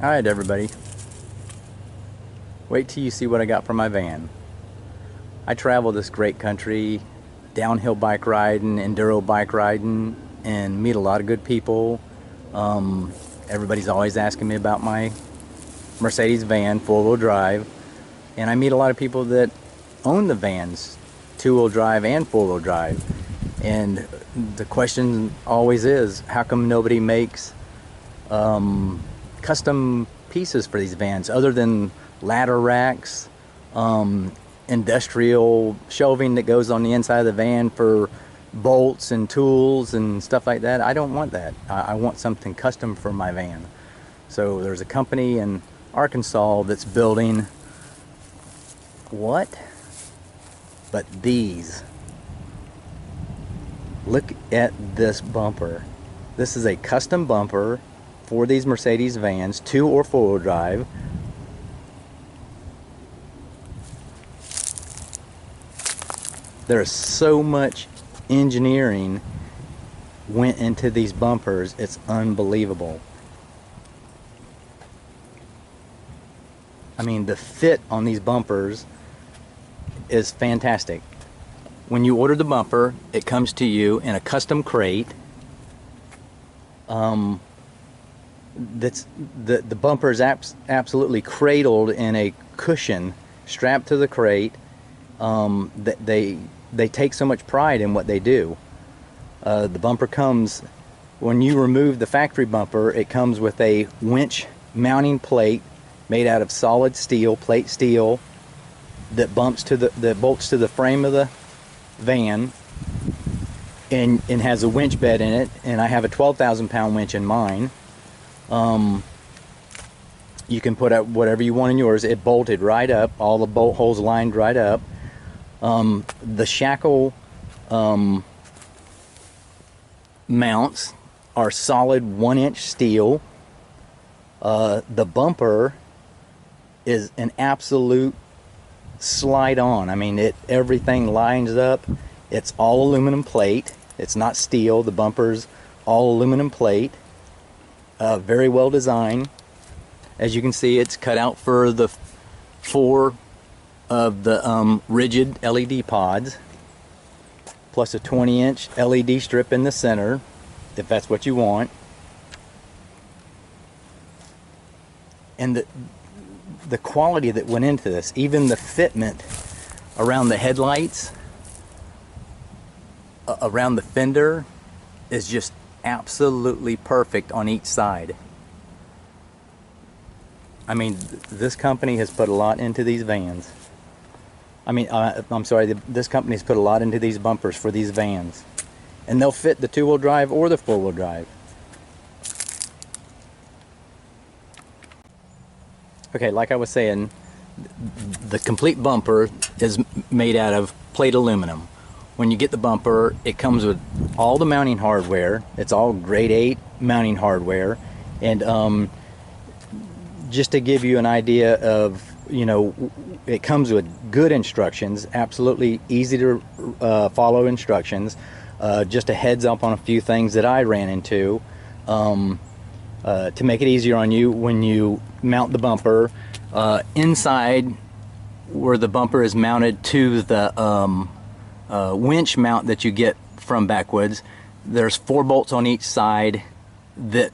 Alright everybody, wait till you see what I got for my van. I travel this great country, downhill bike riding, enduro bike riding, and meet a lot of good people. Everybody's always asking me about my Mercedes van, four-wheel drive, and I meet a lot of people that own the vans, two-wheel drive and four-wheel drive. And the question always is, how come nobody makes custom pieces for these vans other than ladder racks, industrial shelving that goes on the inside of the van for bolts and tools and stuff like that? I don't want that. I want something custom for my van. So there's a company in Arkansas that's building what? But these. Look at this bumper. This is a custom bumper for these Mercedes vans, two or four-wheel drive. There's so much engineering went into these bumpers, it's unbelievable. I mean, the fit on these bumpers is fantastic. When you order the bumper, it comes to you in a custom crate. The bumper is absolutely cradled in a cushion strapped to the crate. They take so much pride in what they do. The bumper comes, when you remove the factory bumper, it comes with a winch mounting plate made out of solid steel, plate steel, that bolts to the frame of the van, and has a winch bed in it. And I have a 12,000 pound winch in mine. You can put out whatever you want in yours. It bolted right up, all the bolt holes lined right up. The shackle mounts are solid 1-inch steel. The bumper is an absolute slide on. I mean, everything lines up. It's all aluminum plate. It's not steel. The bumper's all aluminum plate. Very well designed. As you can see, it's cut out for the 4 of the rigid LED pods, plus a 20-inch LED strip in the center, if that's what you want. And the quality that went into this, even the fitment around the headlights, around the fender, is just absolutely perfect on each side. I mean, this company has put a lot into these vans. I mean, I'm sorry, this company's put a lot into these bumpers for these vans. And they'll fit the two-wheel drive or the four-wheel drive. Okay, like I was saying, the complete bumper is made out of plate aluminum. When you get the bumper, it comes with all the mounting hardware. It's all grade 8 mounting hardware. And just to give you an idea of, you know, it comes with good instructions, absolutely easy to follow instructions. Just a heads up on a few things that I ran into. To make it easier on you, when you mount the bumper, inside where the bumper is mounted to the winch mount that you get from Backwoods, there's 4 bolts on each side that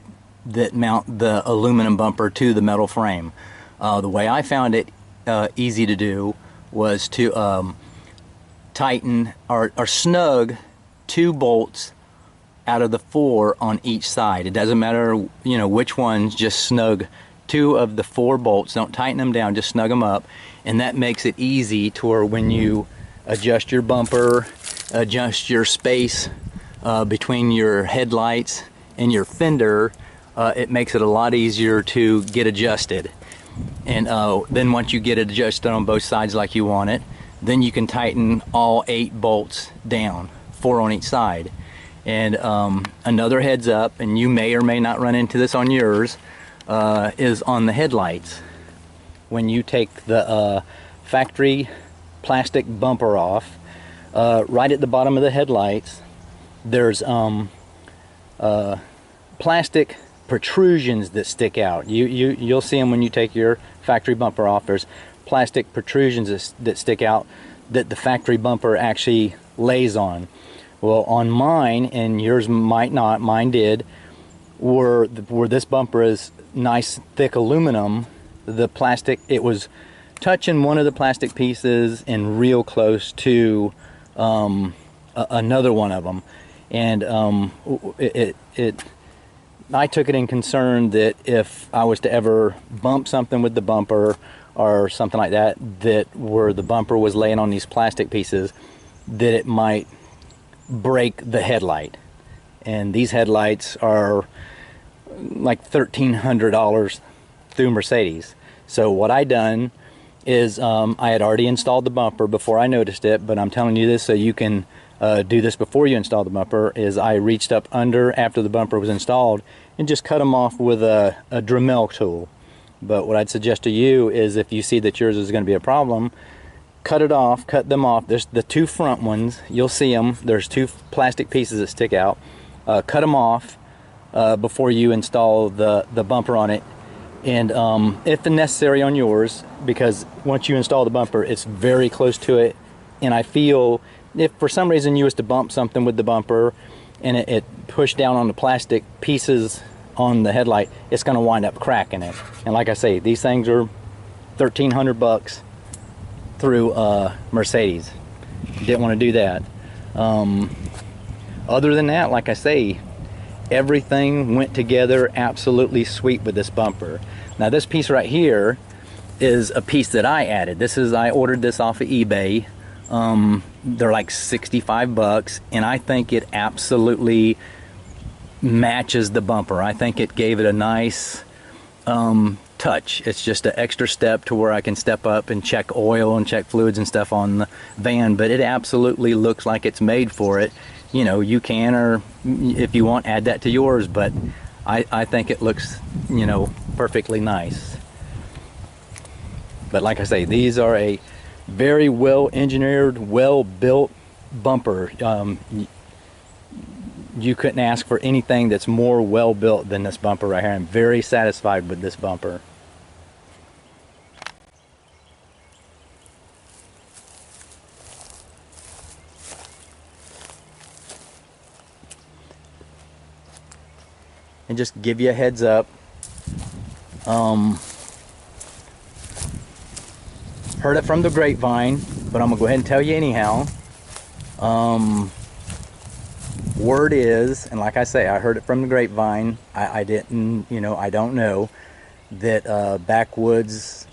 mount the aluminum bumper to the metal frame. The way I found it easy to do was to tighten or snug 2 bolts out of the 4 on each side. It doesn't matter, you know, which ones, just snug 2 of the 4 bolts. Don't tighten them down, just snug them up. And that makes it easy to where when you adjust your bumper, adjust your space between your headlights and your fender, it makes it a lot easier to get adjusted. And then once you get it adjusted on both sides like you want it, then you can tighten all 8 bolts down, 4 on each side. And another heads up, and you may or may not run into this on yours, is on the headlights. When you take the factory plastic bumper off, right at the bottom of the headlights, there's plastic protrusions that stick out. You'll see them when you take your factory bumper off. There's plastic protrusions that stick out that the factory bumper actually lays on. Well, on mine, and yours might not, mine did, where this bumper is nice thick aluminum, the plastic, it was touching one of the plastic pieces and real close to another one of them. And I took it in concern that if I was to ever bump something with the bumper or something like that, that where the bumper was laying on these plastic pieces, that it might break the headlight. And these headlights are like $1,300 through Mercedes. So what I done is I had already installed the bumper before I noticed it, but I'm telling you this so you can do this before you install the bumper, is I reached up under after the bumper was installed and just cut them off with a Dremel tool. But what I'd suggest to you is, if you see that yours is going to be a problem, cut them off. There's the two front ones, you'll see them, there's two plastic pieces that stick out. Cut them off before you install the bumper on it. And if necessary on yours, because once you install the bumper, it's very close to it. And I feel if for some reason you was to bump something with the bumper and it pushed down on the plastic pieces on the headlight, it's going to wind up cracking it. And like I say, these things are $1,300 through Mercedes. Didn't want to do that. Other than that, like I say, everything went together absolutely sweet with this bumper. Now this piece right here is a piece that I added. I ordered this off of eBay. They're like 65 bucks, and I think it absolutely matches the bumper. I think it gave it a nice touch. It's just an extra step to where I can step up and check oil and check fluids and stuff on the van, but it absolutely looks like it's made for it. You know, you can, or if you want, add that to yours, but I think it looks, you know, perfectly nice. But like I say, these are a very well engineered, well built bumper. You couldn't ask for anything that's more well built than this bumper right here. I'm very satisfied with this bumper. And just give you a heads up, heard it from the grapevine, but I'm gonna go ahead and tell you anyhow. Word is, and like I say, I heard it from the grapevine, I didn't, you know, I don't know, that Backwoods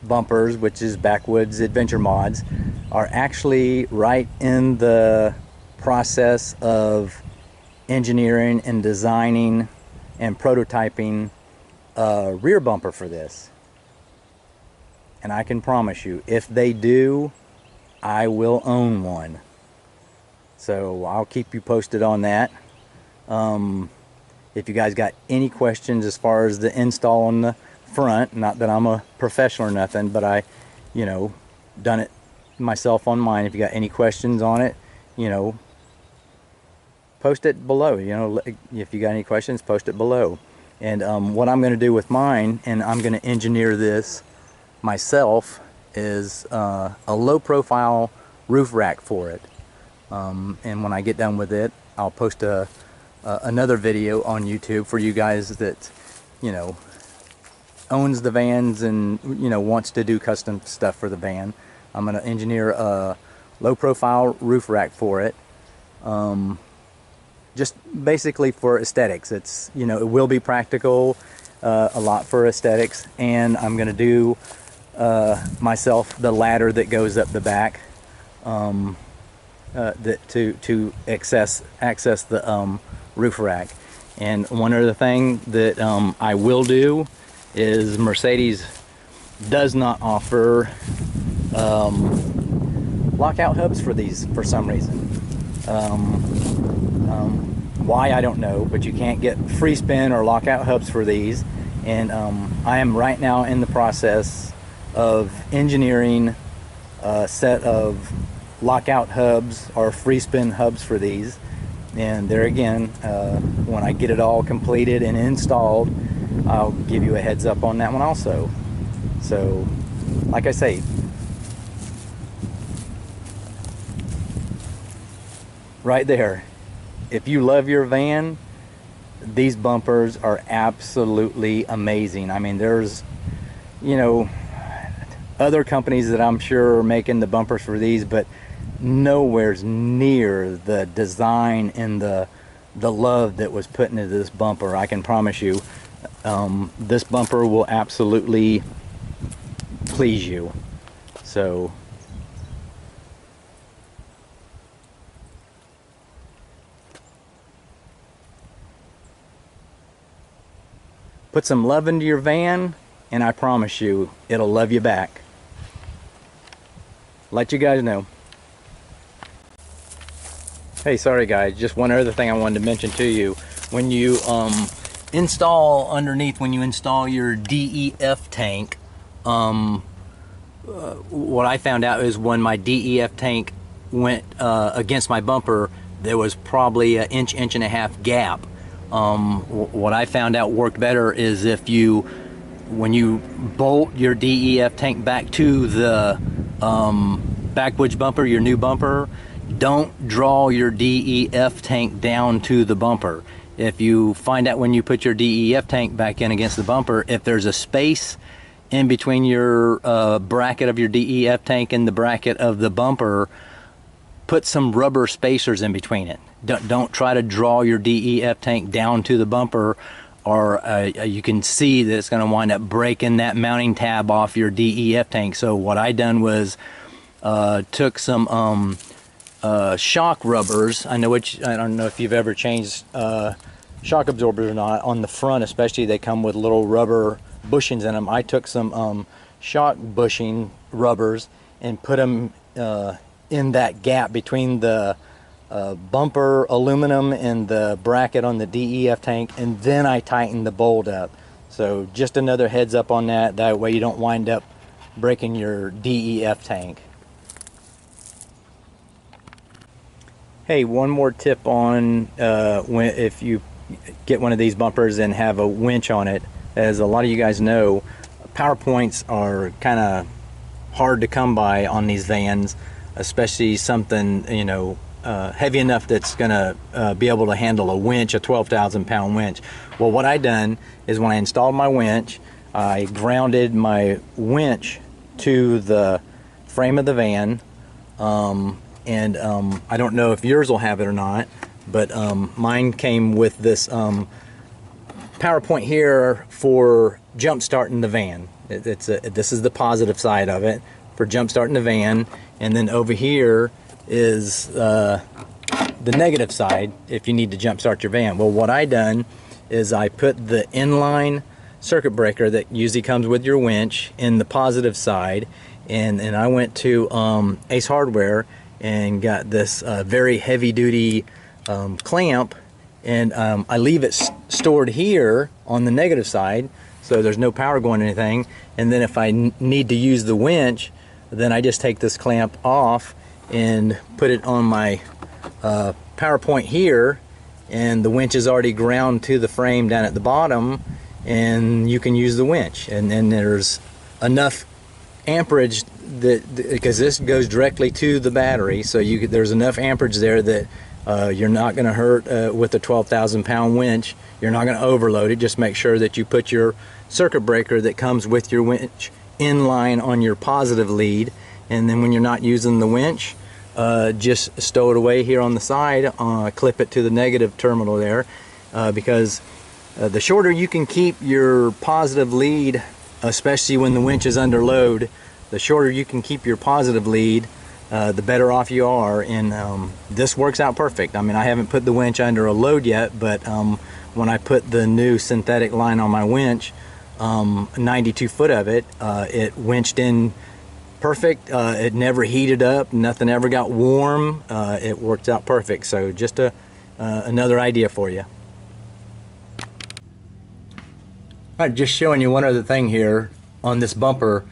bumpers, which is Backwoods Adventure Mods, are actually right in the process of engineering and designing and prototyping a rear bumper for this. And I can promise you, if they do, I will own one. So I'll keep you posted on that. If you guys got any questions as far as the install on the front, not that I'm a professional or nothing, but I, you know, done it myself on mine. If you got any questions on it, you know, post it below. You know, if you got any questions, post it below. And what I'm going to do with mine, and I'm going to engineer this myself, is a low profile roof rack for it. And when I get done with it, I'll post another video on YouTube for you guys that, you know, owns the vans and, you know, wants to do custom stuff for the van. I'm going to engineer a low profile roof rack for it. Just basically for aesthetics. It's, you know, it will be practical, a lot for aesthetics, and I'm going to do myself the ladder that goes up the back, that to access the roof rack. And one other thing that I will do is Mercedes does not offer lockout hubs for these for some reason. Why, I don't know, but you can't get free spin or lockout hubs for these. And I am right now in the process of engineering a set of lockout hubs or free spin hubs for these. And there again, when I get it all completed and installed, I'll give you a heads up on that one also. So, like I say, right there, if you love your van, these bumpers are absolutely amazing. I mean, there's, you know, other companies that I'm sure are making the bumpers for these, but nowhere's near the design and the love that was put into this bumper. I can promise you, this bumper will absolutely please you. So put some love into your van, and I promise you, it'll love you back. Let you guys know. Hey, sorry guys, just one other thing I wanted to mention to you. When you install underneath, when you install your DEF tank, what I found out is when my DEF tank went against my bumper, there was probably an inch and a half gap. What I found out worked better is if you, when you bolt your DEF tank back to the Backwoods bumper, your new bumper, don't draw your DEF tank down to the bumper. If you find out when you put your DEF tank back in against the bumper, if there's a space in between your bracket of your DEF tank and the bracket of the bumper, put some rubber spacers in between it. Don't try to draw your DEF tank down to the bumper, or you can see that it's going to wind up breaking that mounting tab off your DEF tank. So what I done was took some shock rubbers. I don't know if you've ever changed shock absorbers or not. On the front especially, they come with little rubber bushings in them. I took some shock bushing rubbers and put them in that gap between the bumper aluminum and the bracket on the DEF tank, and then I tightened the bolt up. So just another heads up on that. That way you don't wind up breaking your DEF tank. Hey, one more tip on if you get one of these bumpers and have a winch on it. As a lot of you guys know, power points are kind of hard to come by on these vans, especially something, you know, heavy enough that's gonna be able to handle a winch, a 12,000 pound winch. Well, what I done is when I installed my winch, I grounded my winch to the frame of the van, and I don't know if yours will have it or not, but mine came with this power point here for jump starting the van. This is the positive side of it for jump starting the van, and then over here is the negative side if you need to jump start your van. Well, what I done is I put the inline circuit breaker that usually comes with your winch in the positive side, and I went to Ace Hardware and got this very heavy-duty clamp, and I leave it stored here on the negative side, so there's no power going to anything. And then if I need to use the winch, then I just take this clamp off and put it on my power point here, and the winch is already ground to the frame down at the bottom, and you can use the winch. And then there's enough amperage that, because this goes directly to the battery, so there's enough amperage there that you're not going to hurt with the 12,000 pound winch. You're not going to overload it. Just make sure that you put your circuit breaker that comes with your winch in line on your positive lead, and then when you're not using the winch, just stow it away here on the side, clip it to the negative terminal there, because the shorter you can keep your positive lead, especially when the winch is under load, the shorter you can keep your positive lead, the better off you are. And this works out perfect. I mean, I haven't put the winch under a load yet, but when I put the new synthetic line on my winch, 92 foot of it, it winched in perfect. It never heated up, nothing ever got warm. It worked out perfect. So just another idea for you. Alright, just showing you one other thing here on this bumper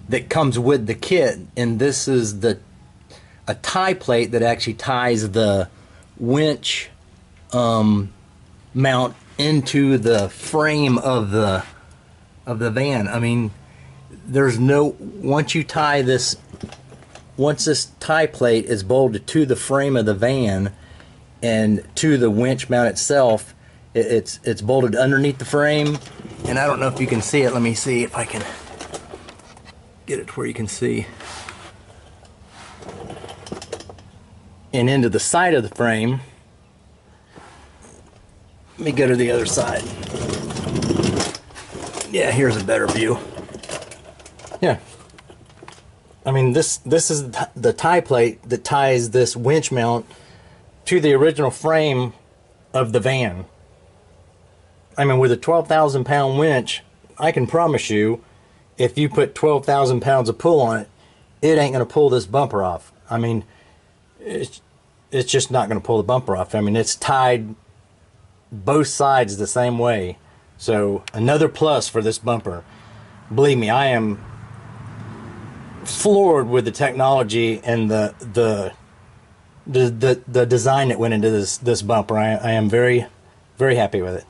that comes with the kit, and this is a tie plate that actually ties the winch mount into the frame of the van. I mean, there's no, once this tie plate is bolted to the frame of the van and to the winch mount itself, it's bolted underneath the frame. And I don't know if you can see it. Let me see if I can get it to where you can see. And into the side of the frame. Let me go to the other side. Yeah, here's a better view. Yeah. I mean, this is the tie plate that ties this winch mount to the original frame of the van. I mean, with a 12,000 pound winch, I can promise you, if you put 12,000 pounds of pull on it, it ain't going to pull this bumper off. I mean, it's just not going to pull the bumper off. I mean, it's tied both sides the same way. So another plus for this bumper. Believe me, I am floored with the technology and the design that went into this bumper. I am very, very happy with it.